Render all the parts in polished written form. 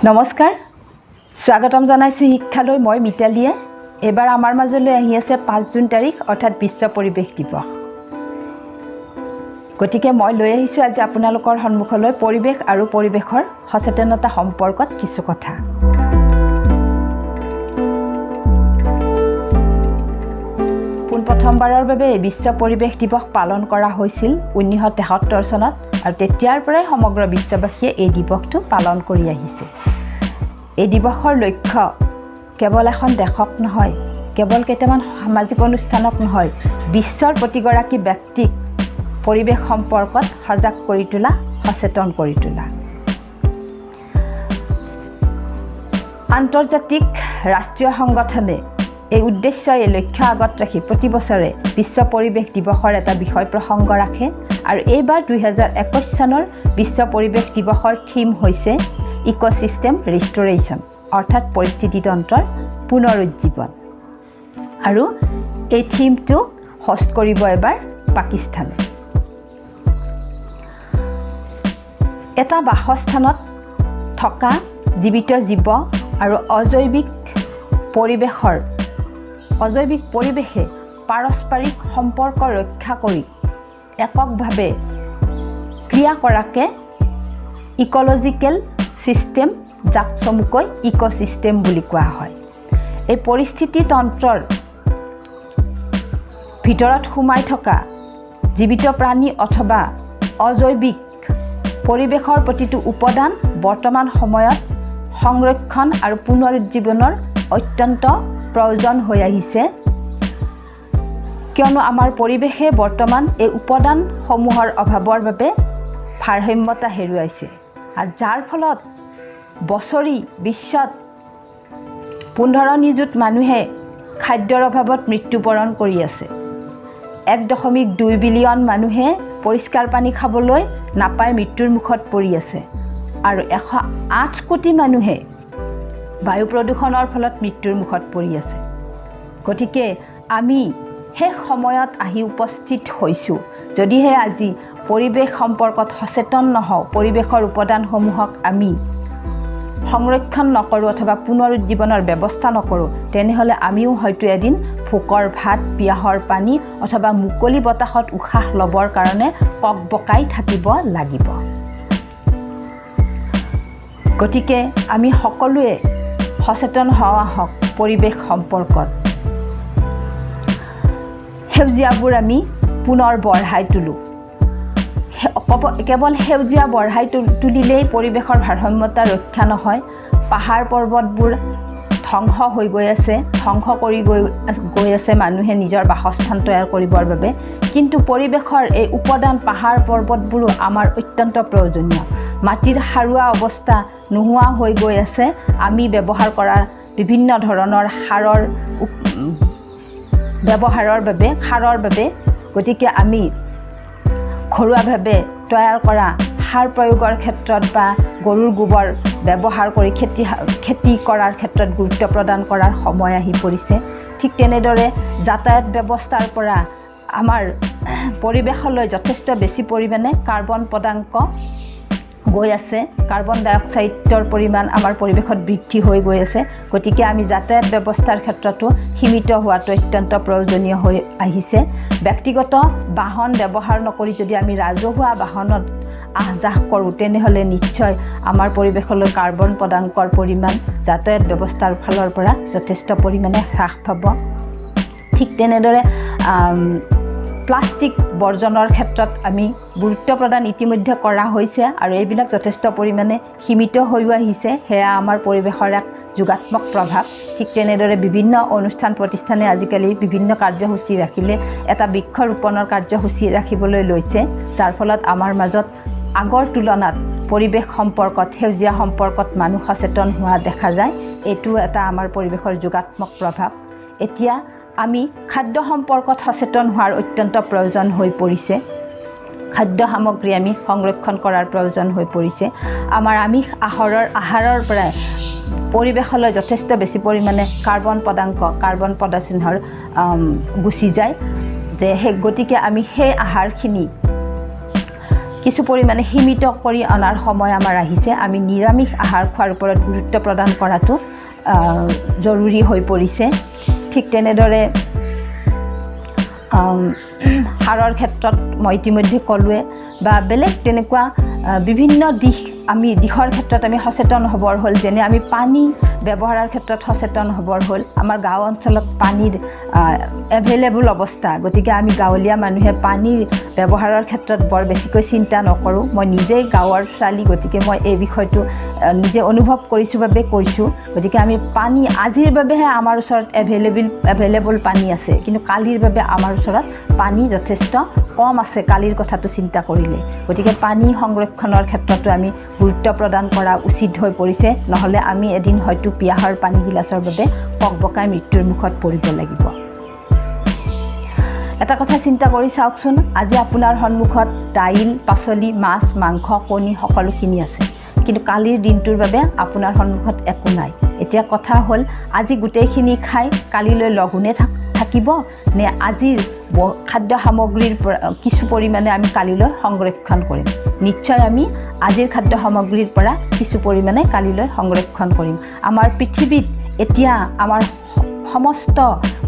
নমস্কাৰ স্বাগতম জনাইছো শিক্ষালৈ মই মিতালীয়ে এবাৰ আমাৰ মাজলৈ আহি আছে 5 জুন তাৰিখ অৰ্থাৎ বিশ্ব পৰিৱেশ দিৱস গতিকে মই লৈ আহিছো আজি আপোনালোকৰ সন্মুখলৈ পৰিৱেশ আৰু পৰিৱেশৰ সচেতনতা সম্পৰ্কত কিছু কথা প্ৰথমবাৰৰ বাবে বিশ্ব পৰিৱেশ দিৱস পালন কৰা হৈছিল 1973 চনত আৰু তেতিয়াৰ পৰাই সমগ্ৰ বিশ্ববাসীয়ে এই দিৱসটো পালন কৰি আহিছে এই দিৱসৰ লক্ষ্য কেৱল এখন দেশক নহয় কেৱল কেইটামান সামাজিক অনুষ্ঠানক নহয় বিশ্বৰ প্ৰতিগৰাকী ব্যক্তিক পৰিৱেশ সম্পৰ্কত সজাগ কৰি তোলা সচেতন কৰি তোলা আন্তৰ্জাতিক ৰাষ্ট্ৰীয় সংগঠনে এই উদ্দেশ্য এই লক্ষ্য আগত ৰাখি প্ৰতি বছৰে বিশ্ব পৰিৱেশ দিৱসৰ এটা বিষয় প্ৰসংগ ৰাখে আৰু এইবাৰ 2021 চনৰ বিশ্ব পৰিৱেশ দিৱসৰ থিম হৈছে ইকোসিস্টেম ৰিস্টোৰেশন অৰ্থাৎ পৰিস্থিতি তন্ত্ৰৰ পুনৰুজ্জীৱন আৰু এই থিমটো হোষ্ট কৰিব এবাৰ পাকিস্তানে এটা বাসস্থানত থকা জীৱিত জীৱ আৰু অজৈৱিক পৰিৱেশে পাৰস্পৰিক সম্পৰ্ক ৰক্ষা কৰি এককভাৱে ক্ৰিয়া কৰাকে ইকোলজিকেল সিস্টেম যাক চমুকৈ ইকোসিস্টেম বুলি কোৱা হয় এই পৰিস্থিতি তন্ত্ৰৰ ভিতৰত সোমাই থকা জীৱিত প্ৰাণী অথবা অজৈৱিক পৰিৱেশৰ প্ৰতিটো উপাদান বৰ্তমান সময়ত সংৰক্ষণ আৰু পুনৰুজ্জীৱনৰ অত্যন্ত প্ৰয়োজন হৈ আহিছে কিয়নো আমাৰ পৰিৱেশে বৰ্তমান এই উপাদানসমূহৰ অভাৱৰ বাবে ভাৰসাম্যতা হেৰুৱাইছে আৰু যাৰ ফলত বছৰি বিশ্বত 15 নিযুত মানুহে খাদ্যৰ অভাৱত মৃত্যুবৰণ কৰি আছে 1.2 বিলিয়ন মানুহে পৰিষ্কাৰ পানী খাবলৈ নাপাই মৃত্যুৰ মুখত পৰি আছে আৰু 108 কোটি মানুহে বায়ু প্ৰদূষণৰ ফলত মৃত্যুৰ মুখত পৰি আছে গতিকে আমি শেষ সময়ত আহি উপস্থিত হৈছোঁ যদিহে আজি পৰিৱেশ সম্পৰ্কত সচেতন নহওঁ পৰিৱেশৰ উপাদানসমূহক আমি সংৰক্ষণ নকৰোঁ অথবা পুনৰুজ্জীৱনৰ ব্যৱস্থা নকৰোঁ তেনেহলে আমিও হয়তো এদিন ভোকৰ ভাত পিয়াহৰ পানী অথবা মুকলি বতাহত উশাহ ল'বৰ কাৰণে ককবকাই থাকিব লাগিব গতিকে আমি সকলোৱে সচেতন হোৱা হওক পৰিৱেশ সম্পৰ্কত সেউজীয়াবোৰ আমি পুনৰ বঢ়াই তুলো কেৱল সেউজীয়া বঢ়াই তুলিলেই পৰিৱেশৰ ভাৰসাম্যতা ৰক্ষা নহয় পাহাৰ পৰ্বতবোৰ ধ্বংস হৈ গৈ আছে ধ্বংস কৰি গৈ আছে মানুহে নিজৰ বাসস্থান তৈয়াৰ কৰিবৰ বাবে কিন্তু পৰিৱেশৰ এই উপাদান পাহাৰ পৰ্বতবোৰো আমাৰ অত্যন্ত প্ৰয়োজনীয় মাটিৰ সাৰুৱা অৱস্থা নোহোৱা হৈ গৈ আছে আমি ব্যৱহাৰ কৰা বিভিন্ন ধৰণৰ সাৰৰ বাবে গতিকে আমি ঘৰুৱাভাৱে তৈয়াৰ কৰা সাৰ প্ৰয়োগৰ ক্ষেত্ৰত বা গৰুৰ গোবৰ ব্যৱহাৰ কৰি খেতি কৰাৰ ক্ষেত্ৰত গুৰুত্ব প্ৰদান কৰাৰ সময় আহি পৰিছে ঠিক তেনেদৰে যাতায়াত ব্যৱস্থাৰ পৰা আমাৰ পৰিৱেশলৈ যথেষ্ট বেছি পৰিমাণে কাৰ্বন পদাঙ্ক গৈ আছে কাৰ্বন ডাই অক্সাইডৰ পৰিমাণ আমাৰ পৰিৱেশত বৃদ্ধি হৈ গৈ আছে গতিকে আমি যাতায়াত ব্যৱস্থাৰ ক্ষেত্ৰতো সীমিত হোৱাটো অত্যন্ত প্ৰয়োজনীয় হৈ আহিছে ব্যক্তিগত বাহন ব্যৱহাৰ নকৰি যদি আমি ৰাজহুৱা বাহনত আহ-যাহ কৰোঁ তেনেহলে নিশ্চয় আমাৰ পৰিৱেশলৈ কাৰ্বন পদাঙ্কৰ পৰিমাণ যাতায়াত ব্যৱস্থাৰ ফালৰ পৰা যথেষ্ট পৰিমাণে হ্ৰাস পাব ঠিক তেনেদৰে প্লাষ্টিক বৰ্জনৰ ক্ষেত্ৰত আমি গুৰুত্ব প্ৰদান ইতিমধ্যে কৰা হৈছে আৰু এইবিলাক যথেষ্ট পৰিমাণে সীমিত হৈ আহিছে সেয়া আমাৰ পৰিৱেশৰ এক যোগাত্মক প্ৰভাৱ ঠিক তেনেদৰে বিভিন্ন অনুষ্ঠান প্ৰতিষ্ঠানে আজিকালি বিভিন্ন কাৰ্যসূচী ৰাখিলে এটা বৃক্ষ ৰোপণৰ কাৰ্যসূচী ৰাখিবলৈ লৈছে যাৰ ফলত আমাৰ মাজত আগৰ তুলনাত পৰিৱেশ সম্পৰ্কত সেউজীয়া সম্পৰ্কত মানুহ সচেতন হোৱা দেখা যায় এইটো এটা আমাৰ পৰিৱেশৰ যোগাত্মক প্ৰভাৱ এতিয়া আমি খাদ্য সম্পৰ্কত সচেতন হোৱাৰ অত্যন্ত প্ৰয়োজন হৈ পৰিছে খাদ্য সামগ্ৰী আমি সংৰক্ষণ কৰাৰ প্ৰয়োজন হৈ পৰিছে আমাৰ আমিষ আহাৰৰ পৰা পৰিৱেশলৈ যথেষ্ট বেছি পৰিমাণে কাৰ্বন পদাচিহ্নৰ গুচি যায় যে গতিকে আমি সেই আহাৰখিনি কিছু পৰিমাণে সীমিত কৰি অনাৰ সময় আমাৰ আহিছে আমি নিৰামিষ আহাৰ খোৱাৰ ওপৰত গুৰুত্ব প্ৰদান কৰাটো জৰুৰী হৈ পৰিছে ঠিক তেনেদৰে সাৰৰ ক্ষেত্ৰত মই ইতিমধ্যে ক'লোৱে বা বেলেগ তেনেকুৱা বিভিন্ন দিশৰ ক্ষেত্ৰত আমি সচেতন হ'বৰ হ'ল যেনে আমি পানী ব্যৱহাৰৰ ক্ষেত্ৰত সচেতন হ'বৰ হ'ল আমাৰ গাঁও অঞ্চলত পানীৰ এভেইলেবল অৱস্থা গতিকে আমি গাঁৱলীয়া মানুহে পানীৰ ব্যৱহাৰৰ ক্ষেত্ৰত বৰ বেছিকৈ চিন্তা নকৰোঁ মই নিজেই গাঁৱৰ ছোৱালী গতিকে মই এই বিষয়টো নিজে অনুভৱ কৰিছোঁ বাবে কৈছোঁ গতিকে আমি পানী আজিৰ বাবেহে আমাৰ ওচৰত এভেইলেবল পানী আছে কিন্তু কালিৰ বাবে আমাৰ ওচৰত পানী যথেষ্ট কম আছে কালিৰ কথাটো চিন্তা কৰিলে গতিকে পানী সংৰক্ষণৰ ক্ষেত্ৰতো আমি গুৰুত্ব প্ৰদান কৰা উচিত হৈ পৰিছে নহ'লে আমি এদিন হয়তো পিয়াহৰ পানী গিলাচৰ বাবে পকপকাই মৃত্যুৰ মুখত পৰিব লাগিব এটা কথা চিন্তা কৰি চাওকচোন আজি আপোনাৰ সন্মুখত দাইল পাচলি মাছ মাংস কণী সকলোখিনি আছে কিন্তু কালিৰ দিনটোৰ বাবে আপোনাৰ সন্মুখত একো নাই এতিয়া কথা হ'ল আজি গোটেইখিনি খাই কালিলৈ লঘোনে থাকিব নে আজিৰ খাদ্য সামগ্ৰীৰ কিছু পৰিমাণে আমি কালিলৈ সংৰক্ষণ কৰিম নিশ্চয় আমি আজিৰ খাদ্য সামগ্ৰীৰ পৰা কিছু পৰিমাণে কালিলৈ সংৰক্ষণ কৰিম আমাৰ পৃথিৱীত এতিয়া আমাৰ সমস্ত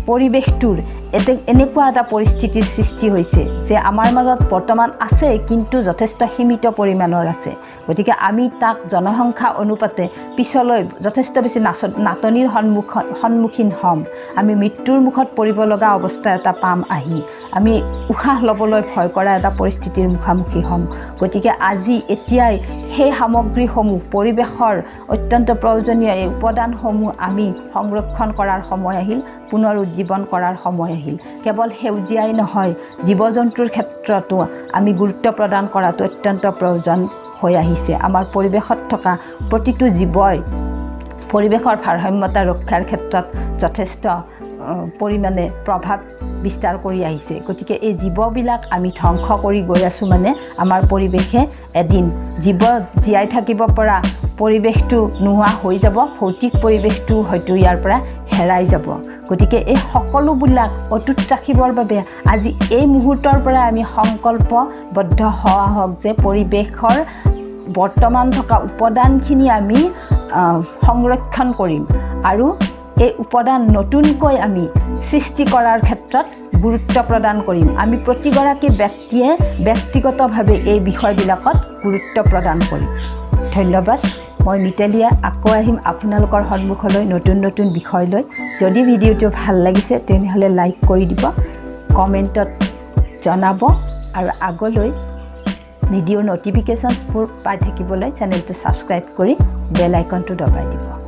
পৰিৱেশটোৰ এনেকুৱা এটা পৰিস্থিতিৰ সৃষ্টি হৈছে যে আমাৰ মাজত বৰ্তমান আছে কিন্তু যথেষ্ট সীমিত পৰিমাণৰ আছে গতিকে আমি তাক জনসংখ্যা অনুপাতে পিছলৈ যথেষ্ট বেছি নাটনিৰ সন্মুখীন হ'ম আমি মৃত্যুৰ মুখত পৰিব লগা অৱস্থা এটা পাম আহি আমি উশাহ ল'বলৈ ভয় কৰা এটা পৰিস্থিতিৰ মুখামুখি হ'ম গতিকে আজি এতিয়াই সেই সামগ্ৰীসমূহ পৰিৱেশৰ অত্যন্ত প্ৰয়োজনীয় এই উপাদানসমূহ আমি সংৰক্ষণ কৰাৰ সময় আহিল পুনৰ উজ্জীৱন কৰাৰ সময় আহিল কেৱল সেউজীয়াই নহয় জীৱ জন্তুৰ ক্ষেত্ৰতো আমি গুৰুত্ব প্ৰদান কৰাটো অত্যন্ত প্ৰয়োজন হৈ আহিছে আমাৰ পৰিৱেশত থকা প্ৰতিটো জীৱই পৰিৱেশৰ ভাৰসাম্যতা ৰক্ষাৰ ক্ষেত্ৰত যথেষ্ট পৰিমাণে প্ৰভাৱ বিস্তাৰ কৰি আহিছে গতিকে এই জীৱবিলাক আমি ধ্বংস কৰি গৈ আছোঁ মানে আমাৰ পৰিৱেশে এদিন জীৱ জীয়াই থাকিব পৰা পৰিৱেশটো নোহোৱা হৈ যাব ভৌতিক পৰিৱেশটো হয়তো ইয়াৰ পৰা হেৰাই যাব গতিকে এই সকলোবিলাক অটুট ৰাখিবৰ বাবে আজি এই মুহূৰ্তৰ পৰা আমি সংকল্পবদ্ধ হোৱা হওক যে পৰিৱেশৰ বৰ্তমান থকা উপাদানখিনি আমি সংৰক্ষণ কৰিম আৰু এই উপাদান নতুনকৈ আমি সৃষ্টি কৰাৰ ক্ষেত্ৰত গুৰুত্ব প্ৰদান কৰিম আমি প্ৰতিগৰাকী ব্যক্তিয়ে ব্যক্তিগতভাৱে এই বিষয়বিলাকত গুৰুত্ব প্ৰদান কৰিম ধন্যবাদ মই মিতালীয়ে আকৌ আহিম আপোনালোকৰ সন্মুখলৈ নতুন বিষয় লৈ যদি ভিডিঅ'টো ভাল লাগিছে তেনেহ'লে লাইক কৰি দিব কমেণ্টত জনাব আৰু আগলৈ ভিডিঅ'ৰ নটিফিকেশ্যনছবোৰ পাই থাকিবলৈ চেনেলটো ছাবস্ক্ৰাইব কৰি বেল আইকনটো দবাই দিব